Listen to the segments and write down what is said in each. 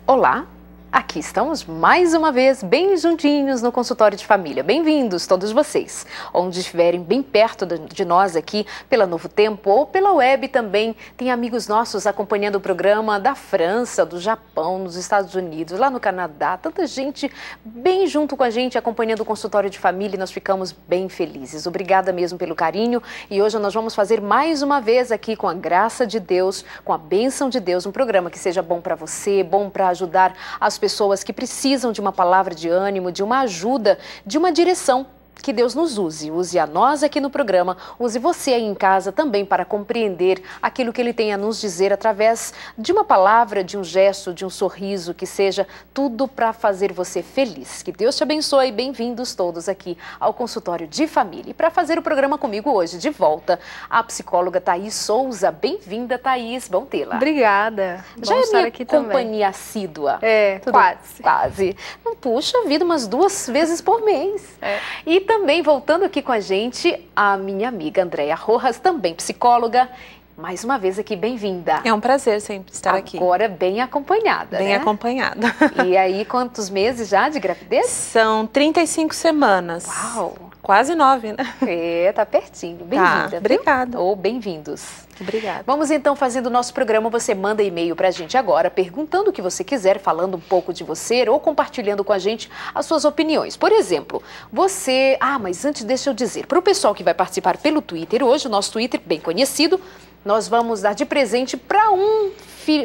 Olá, aqui estamos mais uma vez bem juntinhos no consultório de família. Bem-vindos todos vocês, onde estiverem bem perto de nós aqui pela Novo Tempo ou pela web também. Tem amigos nossos acompanhando o programa da França, do Japão, nos Estados Unidos, lá no Canadá. Tanta gente bem junto com a gente acompanhando o consultório de família e nós ficamos bem felizes. Obrigada mesmo pelo carinho e hoje nós vamos fazer mais uma vez aqui com a graça de Deus, com a bênção de Deus, um programa que seja bom para você, bom para ajudar as pessoas que precisam de uma palavra de ânimo, de uma ajuda, de uma direção. Que Deus nos use, use a nós aqui no programa, use você aí em casa também para compreender aquilo que Ele tem a nos dizer através de uma palavra, de um gesto, de um sorriso, que seja tudo para fazer você feliz. Que Deus te abençoe, bem-vindos todos aqui ao consultório de família. E para fazer o programa comigo hoje, de volta, a psicóloga Thaís Souza. Bem-vinda, Thaís, bom tê-la. Obrigada. Já é minha companhia assídua? É, quase. Quase. Puxa vida, umas 2 vezes por mês. E também voltando aqui com a gente, a minha amiga Andréia Rojas, também psicóloga. Mais uma vez aqui, bem-vinda. É um prazer sempre estar aqui. Agora bem acompanhada, Bem né? acompanhada. E aí, quantos meses já de gravidez? São 35 semanas. Uau! Quase 9, né? É, tá pertinho. Bem-vinda. Tá, obrigada. Ou bem-vindos. Obrigada. Vamos então fazendo o nosso programa. Você manda e-mail pra gente agora, perguntando o que você quiser, falando um pouco de você ou compartilhando com a gente as suas opiniões. Por exemplo, você... mas antes deixa eu dizer, para o pessoal que vai participar pelo Twitter, hoje o nosso Twitter, bem conhecido, nós vamos dar de presente para um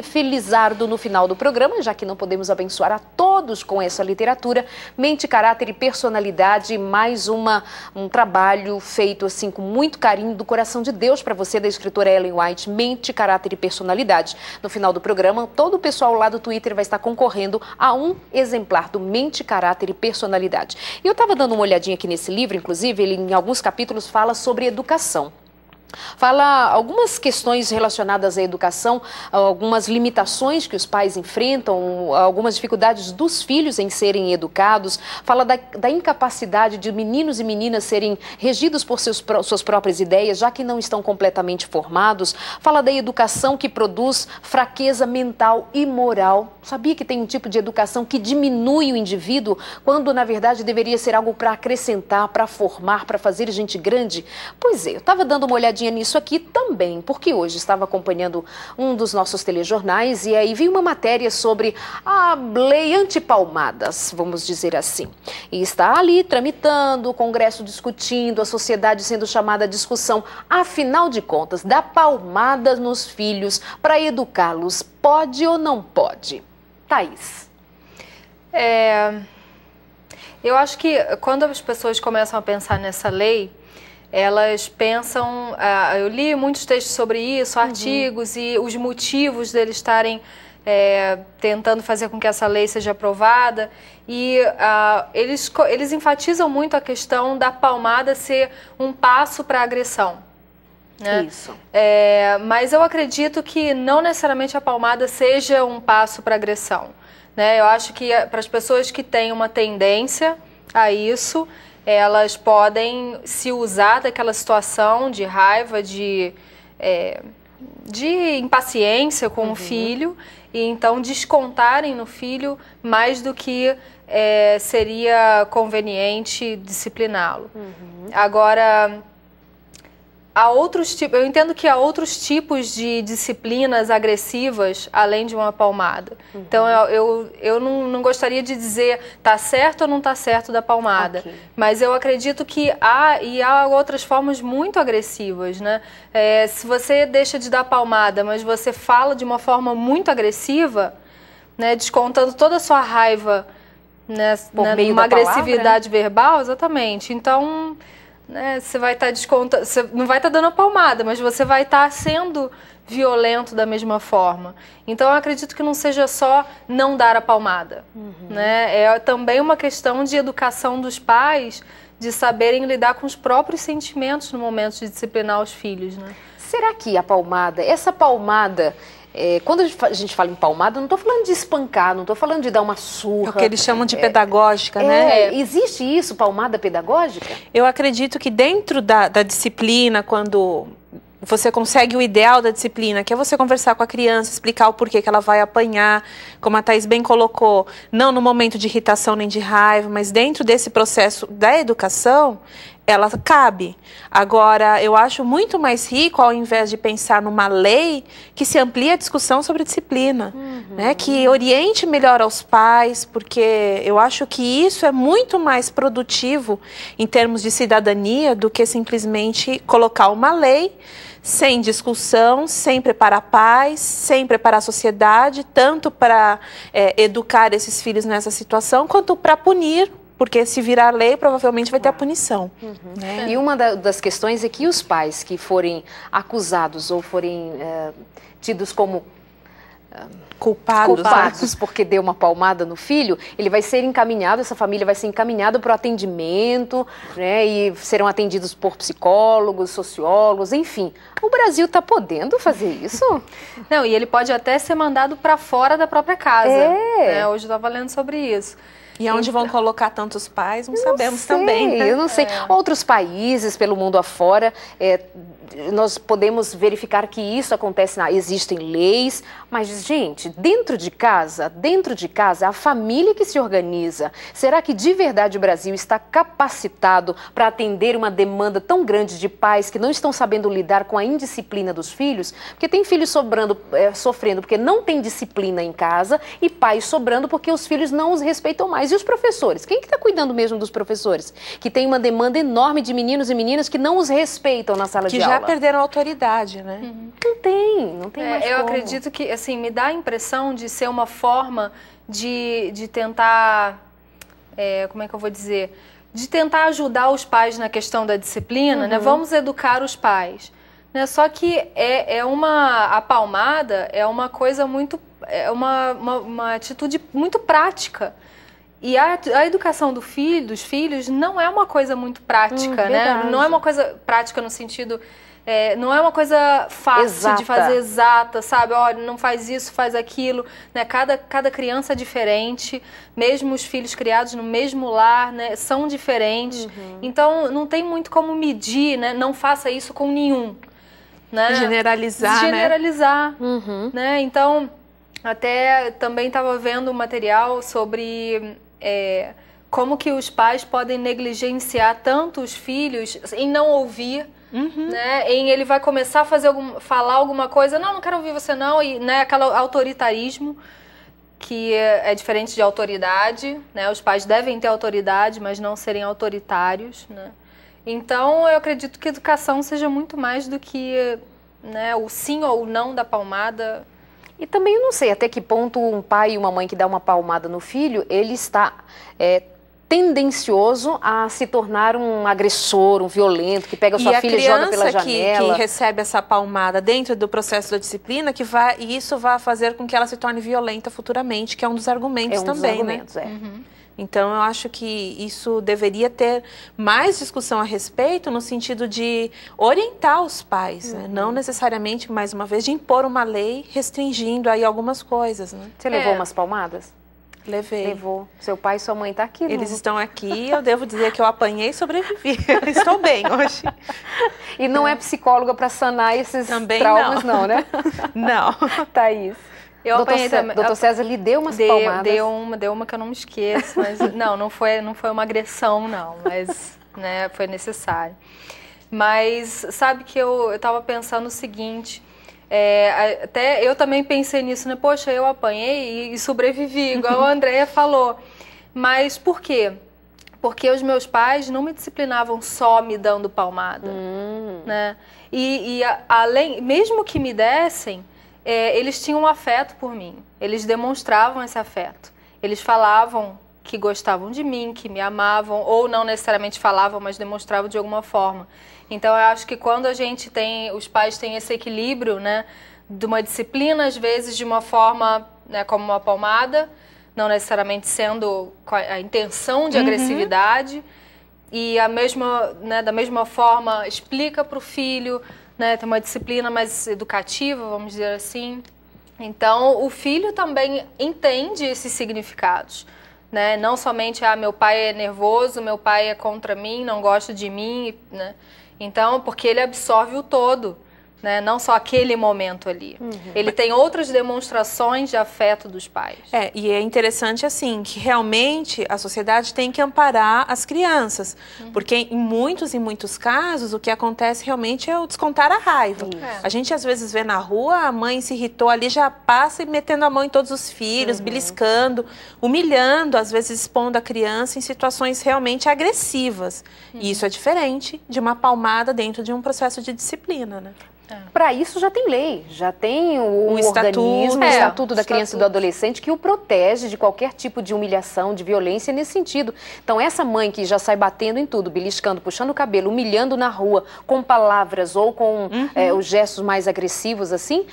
felizardo no final do programa, já que não podemos abençoar a todos com essa literatura. Mente, Caráter e Personalidade, mais um trabalho feito assim com muito carinho do coração de Deus para você, da escritora Ellen White, Mente, Caráter e Personalidade. No final do programa, todo o pessoal lá do Twitter vai estar concorrendo a um exemplar do Mente, Caráter e Personalidade. E eu estava dando uma olhadinha aqui nesse livro, inclusive, ele em alguns capítulos fala sobre educação. Fala algumas questões relacionadas à educação, algumas limitações que os pais enfrentam, algumas dificuldades dos filhos em serem educados. Fala da incapacidade de meninos e meninas serem regidos por suas próprias ideias, já que não estão completamente formados. Fala da educação que produz fraqueza mental e moral. Sabia que tem um tipo de educação que diminui o indivíduo, quando na verdade deveria ser algo para acrescentar, para formar, para fazer gente grande? Pois é, eu estava dando uma olhadinha nisso aqui também, porque hoje estava acompanhando um dos nossos telejornais e aí vi uma matéria sobre a lei anti-palmadas, vamos dizer assim. E está ali tramitando, o Congresso discutindo, a sociedade sendo chamada à discussão. Afinal de contas, dar palmadas nos filhos para educá-los, pode ou não pode? Thaís. Eu acho que quando as pessoas começam a pensar nessa lei, elas pensam, eu li muitos textos sobre isso, artigos e os motivos deles estarem tentando fazer com que essa lei seja aprovada e eles enfatizam muito a questão da palmada ser um passo para a agressão. Né? Isso. Mas eu acredito que não necessariamente a palmada seja um passo para a agressão. Né? Eu acho que para as pessoas que têm uma tendência a isso, elas podem se usar daquela situação de raiva, de impaciência com o filho e então descontarem no filho mais do que seria conveniente discipliná-lo. Agora, eu entendo que há outros tipos de disciplinas agressivas além de uma palmada. Então eu não gostaria de dizer tá certo ou não tá certo da palmada, mas eu acredito que há outras formas muito agressivas, né? Se você deixa de dar palmada, mas você fala de uma forma muito agressiva, né, descontando toda a sua raiva, né, numa agressividade verbal, exatamente. Então você vai estar descontando, você não vai estar dando a palmada, mas você vai estar sendo violento da mesma forma. Então eu acredito que não seja só não dar a palmada, né? É também uma questão de educação dos pais, de saberem lidar com os próprios sentimentos no momento de disciplinar os filhos, né? Será que a palmada, essa palmada, quando a gente fala em palmada, não estou falando de espancar, não estou falando de dar uma surra. É o que eles chamam de pedagógica, né? Existe isso, palmada pedagógica? Eu acredito que dentro da disciplina, quando você consegue o ideal da disciplina, que é você conversar com a criança, explicar o porquê que ela vai apanhar, como a Thaís bem colocou, não no momento de irritação nem de raiva, mas dentro desse processo da educação, ela cabe. Agora, eu acho muito mais rico, ao invés de pensar numa lei, que se amplie a discussão sobre disciplina, né? Que oriente melhor aos pais, porque eu acho que isso é muito mais produtivo em termos de cidadania do que simplesmente colocar uma lei sem discussão, sem preparar pais, sem preparar a sociedade, tanto para educar esses filhos nessa situação, quanto para punir. Porque se virar lei, provavelmente vai ter a punição. Né? E uma das questões é que os pais que forem acusados ou forem tidos como culpados porque deu uma palmada no filho, ele vai ser encaminhado, essa família vai ser encaminhada para o atendimento, né? E serão atendidos por psicólogos, sociólogos, enfim. O Brasil está podendo fazer isso? Não, e ele pode até ser mandado para fora da própria casa. Né? Hoje eu estava lendo sobre isso. E onde vão colocar tantos pais, não sabemos também. Né? Eu não sei. Outros países pelo mundo afora, nós podemos verificar que isso acontece, existem leis, mas, gente, dentro de casa, a família que se organiza. Será que de verdade o Brasil está capacitado para atender uma demanda tão grande de pais que não estão sabendo lidar com a indisciplina dos filhos? Porque tem filhos sofrendo porque não tem disciplina em casa e pais sobrando porque os filhos não os respeitam mais. E os professores? Quem que está cuidando mesmo dos professores? Que tem uma demanda enorme de meninos e meninas que não os respeitam na sala de aula. Que já perderam a autoridade, né? Não tem mais eu como. acredito que, assim, me dá a impressão de ser uma forma de tentar, como é que eu vou dizer? De tentar ajudar os pais na questão da disciplina, né? Vamos educar os pais. Né? Só que a palmada é uma coisa muito, uma atitude muito prática. E a educação dos filhos não é uma coisa muito prática, né? Não é uma coisa prática no sentido... não é uma coisa fácil de fazer exata, sabe? Olha, não faz isso, faz aquilo. Né? Cada criança é diferente, mesmo os filhos criados no mesmo lar, né, são diferentes. Então, não tem muito como medir, né? Não faça isso com nenhum. Né? Generalizar. Né? Então, até também estava vendo um material sobre... como que os pais podem negligenciar tanto os filhos em não ouvir, né? Em ele vai começar a falar alguma coisa, não quero ouvir você não, e né, aquele autoritarismo que é diferente de autoridade, né? Os pais devem ter autoridade, mas não serem autoritários, né? Então, eu acredito que educação seja muito mais do que, né, o sim ou o não da palmada. E também eu não sei até que ponto um pai e uma mãe que dá uma palmada no filho, ele está tendencioso a se tornar um agressor, um violento, que pega sua filha e joga pela janela. Que recebe essa palmada dentro do processo da disciplina, e isso vai fazer com que ela se torne violenta futuramente, que é um dos argumentos também, né? Então, eu acho que isso deveria ter mais discussão a respeito, no sentido de orientar os pais, né? Não necessariamente, mais uma vez, de impor uma lei restringindo aí algumas coisas, né? Você levou umas palmadas? Levei. Levou. Seu pai e sua mãe estão aqui, Eles estão aqui, eu devo dizer que eu apanhei e sobrevivi. Estou bem hoje. E não é psicóloga para sanar esses traumas, não, né? Não. Thaís. Eu apanhei também. Doutor César lhe deu umas palmadas? Deu uma que eu não me esqueço, mas não foi uma agressão, não, mas né, foi necessário. Mas sabe que eu estava pensando o seguinte, até eu também pensei nisso, né? Poxa, eu apanhei e sobrevivi, igual a Andréia falou. Mas por quê? Porque os meus pais não me disciplinavam só me dando palmada, né? E além, mesmo que me dessem, eles tinham um afeto por mim, eles demonstravam esse afeto, eles falavam que gostavam de mim, que me amavam, ou não necessariamente falavam, mas demonstravam de alguma forma. Então eu acho que quando os pais têm esse equilíbrio, né, de uma disciplina, às vezes de uma forma, né, como uma palmada, não necessariamente sendo a intenção de agressividade, e da mesma forma explica para o filho, né, tem uma disciplina mais educativa, vamos dizer assim. Então, o filho também entende esses significados, né? Não somente, meu pai é nervoso, meu pai é contra mim, não gosta de mim, né? Então, porque ele absorve o todo, né? Não só aquele momento ali. Ele tem outras demonstrações de afeto dos pais. E é interessante assim, que realmente a sociedade tem que amparar as crianças, porque em muitos casos o que acontece realmente é o descontar a raiva. A gente às vezes vê na rua, a mãe se irritou ali, já passa e metendo a mão em todos os filhos, beliscando, humilhando, às vezes expondo a criança em situações realmente agressivas. E isso é diferente de uma palmada dentro de um processo de disciplina, né? Para isso já tem lei, já tem o organismo, o Estatuto da Criança e do Adolescente que o protege de qualquer tipo de humilhação, de violência nesse sentido. Então essa mãe que já sai batendo em tudo, beliscando, puxando o cabelo, humilhando na rua, com palavras ou com os gestos mais agressivos assim,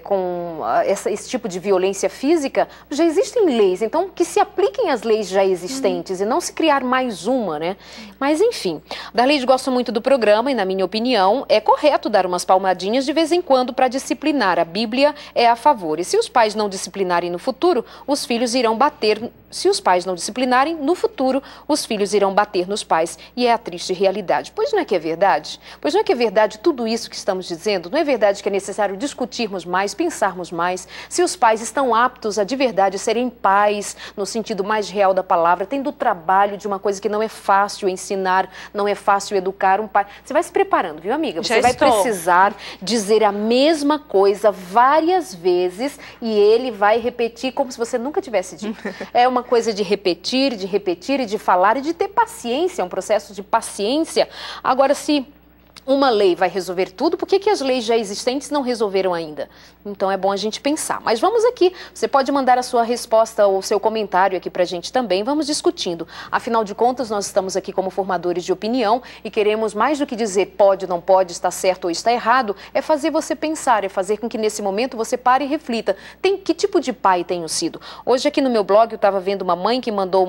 com esse tipo de violência física, já existem leis. Então que se apliquem as leis já existentes e não se criar mais uma, né? Mas enfim, Darleide gosta muito do programa e na minha opinião é correto dar umas palmadinhas de vez em quando para disciplinar. A Bíblia é a favor. E se os pais não disciplinarem no futuro, os filhos irão bater. Se os pais não disciplinarem no futuro, os filhos irão bater nos pais. E é a triste realidade. Pois não é que é verdade? Pois não é que é verdade tudo isso que estamos dizendo? Não é verdade que é necessário discutirmos mais, pensarmos mais? Se os pais estão aptos a de verdade serem pais, no sentido mais real da palavra, tendo o trabalho de uma coisa que não é fácil ensinar, não é fácil educar um pai. Você vai se preparando, viu, amiga? Você vai precisar dizer a mesma coisa várias vezes e ele vai repetir como se você nunca tivesse dito. É uma coisa de repetir e de falar e de ter paciência, é um processo de paciência. Agora, se uma lei vai resolver tudo, por que as leis já existentes não resolveram ainda? Então é bom a gente pensar. Mas vamos aqui, você pode mandar a sua resposta ou o seu comentário aqui pra gente também, vamos discutindo. Afinal de contas, nós estamos aqui como formadores de opinião e queremos mais do que dizer pode, não pode, está certo ou está errado, é fazer você pensar, é fazer com que nesse momento você pare e reflita. Que tipo de pai tenho sido? Hoje aqui no meu blog eu estava vendo uma mãe que mandou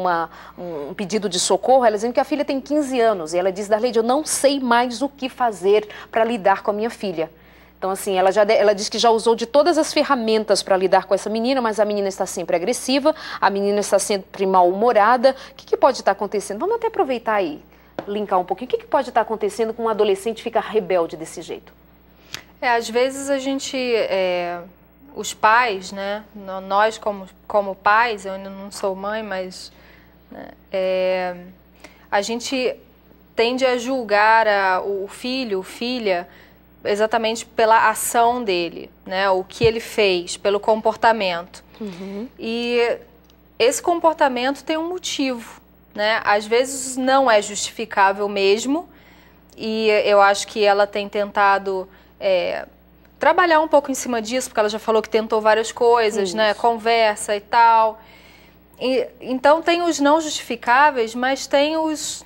um pedido de socorro, ela dizendo que a filha tem 15 anos e ela diz, Darleide, eu não sei mais o que fazer para lidar com a minha filha. Então, assim, ela diz que já usou de todas as ferramentas para lidar com essa menina, mas a menina está sempre agressiva, a menina está sempre mal-humorada. O que pode estar acontecendo? Vamos até aproveitar aí, linkar um pouquinho. O que pode estar acontecendo com um adolescente ficar rebelde desse jeito? Às vezes a gente, os pais, né, nós como pais, eu ainda não sou mãe, mas a gente tende a julgar o filho, filha, exatamente pela ação dele, né? O que ele fez, pelo comportamento. E esse comportamento tem um motivo, né? Às vezes não é justificável mesmo, e eu acho que ela tem tentado trabalhar um pouco em cima disso, porque ela já falou que tentou várias coisas, né? Conversa e tal. Então tem os não justificáveis, mas tem os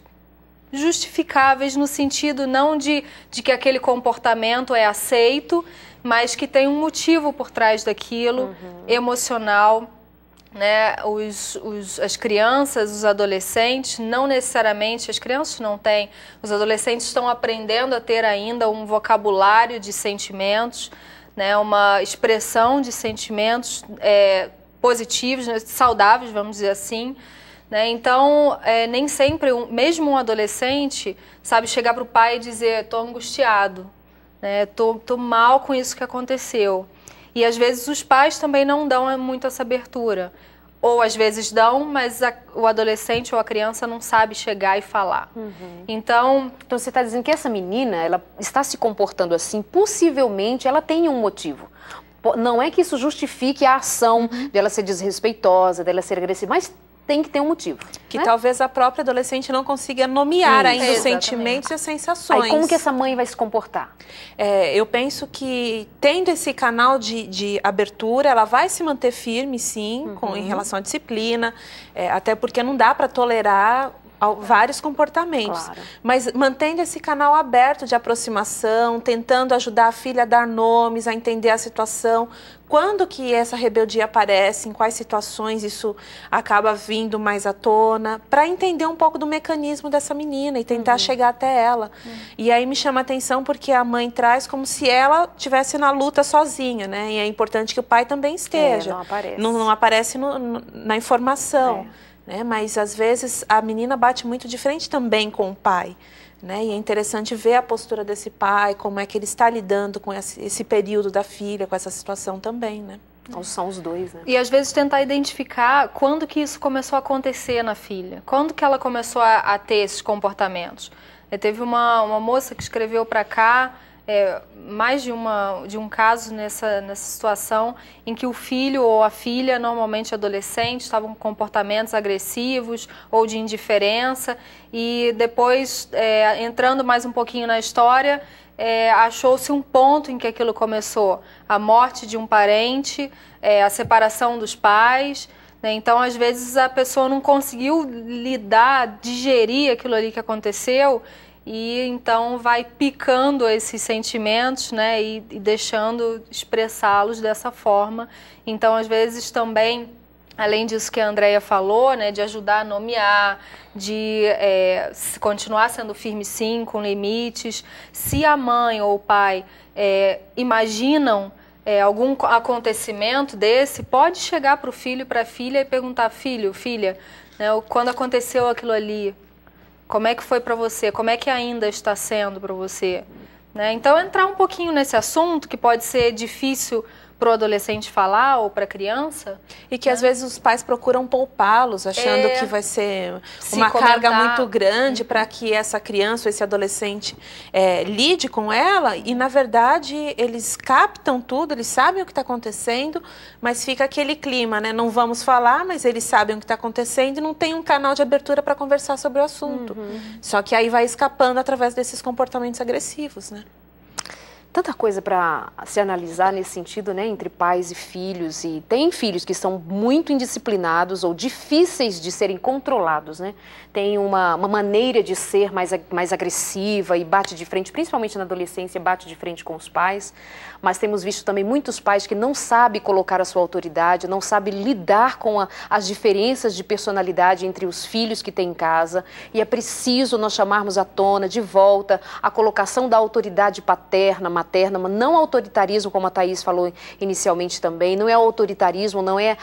justificáveis no sentido não de que aquele comportamento é aceito, mas que tem um motivo por trás daquilo, emocional, né? As crianças, os adolescentes, não necessariamente, as crianças não têm, os adolescentes estão aprendendo a ter ainda um vocabulário de sentimentos, né? Uma expressão de sentimentos positivos, né? Saudáveis, vamos dizer assim. Então, nem sempre, mesmo um adolescente, sabe chegar para o pai e dizer, estou angustiado, né? Tô mal com isso que aconteceu. E às vezes os pais também não dão muito essa abertura. Ou às vezes dão, mas o adolescente ou a criança não sabe chegar e falar. Então você está dizendo que essa menina, ela está se comportando assim, possivelmente ela tem um motivo. Não é que isso justifique a ação dela ser desrespeitosa, dela ser agressiva, mas tem que ter um motivo. Que talvez a própria adolescente não consiga nomear ainda os sentimentos e as sensações. Aí como que essa mãe vai se comportar? Eu penso que tendo esse canal de abertura, ela vai se manter firme, sim, em relação à disciplina, até porque não dá para tolerar vários comportamentos, claro. Mas mantendo esse canal aberto de aproximação, tentando ajudar a filha a dar nomes, a entender a situação, quando que essa rebeldia aparece, em quais situações isso acaba vindo mais à tona, para entender um pouco do mecanismo dessa menina e tentar chegar até ela. E aí me chama a atenção porque a mãe traz como se ela estivesse na luta sozinha, né? E é importante que o pai também esteja. Não aparece. Não aparece na informação. Mas às vezes a menina bate muito de frente também com o pai, né? E é interessante ver a postura desse pai, como é que ele está lidando com esse período da filha, com essa situação também, né? Então, são os dois, né? E às vezes tentar identificar quando que isso começou a acontecer na filha, quando que ela começou a ter esses comportamentos. Teve uma moça que escreveu para cá mais de um caso nessa situação em que o filho ou a filha, normalmente adolescente, estavam com comportamentos agressivos ou de indiferença, e depois, entrando mais um pouquinho na história, achou-se um ponto em que aquilo começou: a morte de um parente, a separação dos pais, né? Então, às vezes, a pessoa não conseguiu lidar, digerir aquilo ali que aconteceu, e então vai picando esses sentimentos, né, e deixando expressá-los dessa forma. Então, às vezes, também, além disso que a Andréia falou, né, de ajudar a nomear, de continuar sendo firme sim, com limites. Se a mãe ou o pai imaginam algum acontecimento desse, pode chegar para o filho e para a filha e perguntar: filho, filha, né, quando aconteceu aquilo ali, como é que foi para você? Como é que ainda está sendo para você? Né? Então, entrar um pouquinho nesse assunto, que pode ser difícil para o adolescente falar ou para a criança. E que às vezes os pais procuram poupá-los, achando que vai ser uma carga muito grande para que essa criança ou esse adolescente lide com ela. E, na verdade, eles captam tudo, eles sabem o que está acontecendo, mas fica aquele clima, né? Não vamos falar, mas eles sabem o que está acontecendo e não tem um canal de abertura para conversar sobre o assunto. Só que aí vai escapando através desses comportamentos agressivos, né? Tanta coisa para se analisar nesse sentido, né, entre pais e filhos. E tem filhos que são muito indisciplinados ou difíceis de serem controlados, né? Tem uma maneira de ser mais agressiva e bate de frente, principalmente na adolescência, bate de frente com os pais. Mas temos visto também muitos pais que não sabem colocar a sua autoridade, não sabem lidar com as diferenças de personalidade entre os filhos que têm em casa. E é preciso nós chamarmos à tona, de volta, a colocação da autoridade paterna, materna, mas não autoritarismo, como a Thaís falou inicialmente também. Não é autoritarismo, não é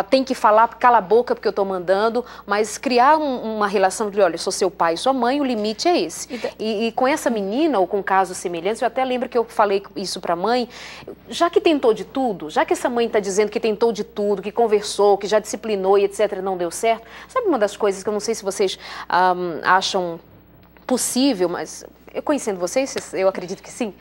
tem que falar, cala a boca porque eu estou mandando, mas criar uma relação de: olha, eu sou seu pai e sua mãe, o limite é esse. E com essa menina, ou com casos semelhantes, eu até lembro que eu falei isso para a mãe: já que tentou de tudo, já que essa mãe está dizendo que tentou de tudo, que conversou, que já disciplinou e etc, não deu certo, sabe uma das coisas que eu não sei se vocês acham possível, mas eu conhecendo vocês, eu acredito que sim,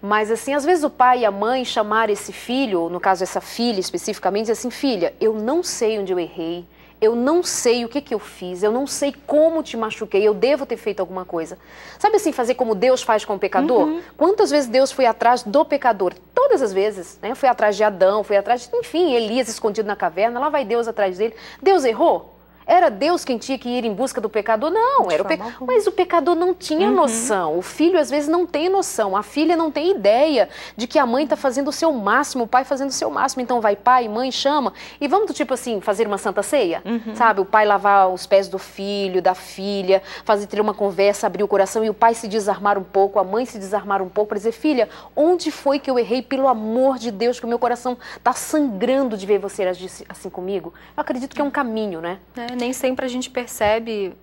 mas assim, às vezes o pai e a mãe chamar esse filho, no caso essa filha especificamente, dizer assim: filha, eu não sei onde eu errei, eu não sei o que eu fiz, eu não sei como te machuquei, eu devo ter feito alguma coisa. Sabe assim, fazer como Deus faz com o pecador? Quantas vezes Deus foi atrás do pecador? Todas as vezes, né? Foi atrás de Adão, foi atrás de, enfim, Elias escondido na caverna, lá vai Deus atrás dele. Deus errou? Era Deus quem tinha que ir em busca do pecador? Não, era mas o pecador não tinha noção. O filho às vezes não tem noção, a filha não tem ideia de que a mãe está fazendo o seu máximo, o pai fazendo o seu máximo. Então vai pai, mãe, chama e vamos do tipo assim, fazer uma santa ceia, sabe? O pai lavar os pés do filho, da filha, ter uma conversa, abrir o coração e o pai se desarmar um pouco, a mãe se desarmar um pouco para dizer: filha, onde foi que eu errei? Pelo amor de Deus, que o meu coração está sangrando de ver você agir assim comigo. Eu acredito que é um caminho, né? Nem sempre a gente percebe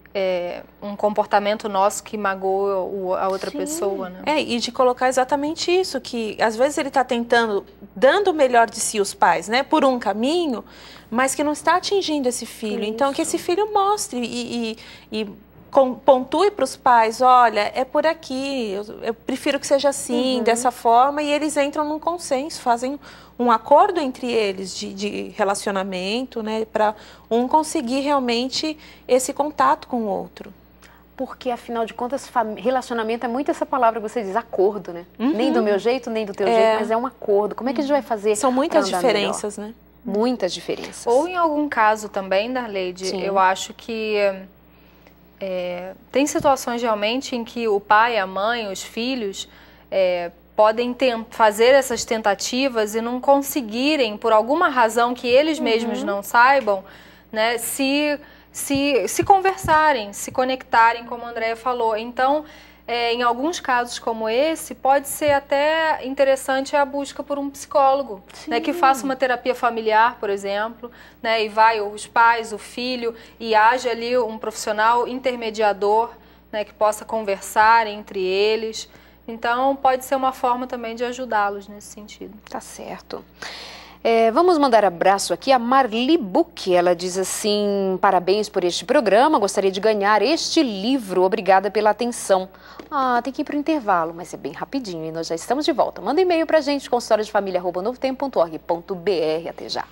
um comportamento nosso que magoa a outra pessoa, né? E de colocar exatamente isso, que às vezes ele está tentando, dando o melhor de si os pais, né, por um caminho, mas que não está atingindo esse filho. Isso. Então, que esse filho mostre e pontue para os pais: olha, é por aqui, eu prefiro que seja assim, dessa forma, e eles entram num consenso, fazem um acordo entre eles de relacionamento, né, para um conseguir realmente esse contato com o outro. Porque, afinal de contas, relacionamento é muito essa palavra que você diz: acordo, né? Nem do meu jeito, nem do teu jeito, mas é um acordo. Como é que a gente vai fazer? São muitas diferenças, né? Muitas diferenças. Ou em algum caso também, Darleide, eu acho que tem situações realmente em que o pai, a mãe, os filhos podem fazer essas tentativas e não conseguirem, por alguma razão que eles mesmos não saibam, né, se conversarem, se conectarem, como a Andréia falou. Então, em alguns casos como esse, pode ser até interessante a busca por um psicólogo, né, que faça uma terapia familiar, por exemplo, né, e vai os pais, o filho, e haja ali um profissional intermediador, né, que possa conversar entre eles. Então, pode ser uma forma também de ajudá-los nesse sentido. Tá certo. Vamos mandar abraço aqui a Marli Buck. Ela diz assim: parabéns por este programa, gostaria de ganhar este livro, obrigada pela atenção. Tem que ir para o intervalo, mas é bem rapidinho e nós já estamos de volta. Manda e-mail para a gente, consultoriodefamilia@novotempo.org.br. Até já.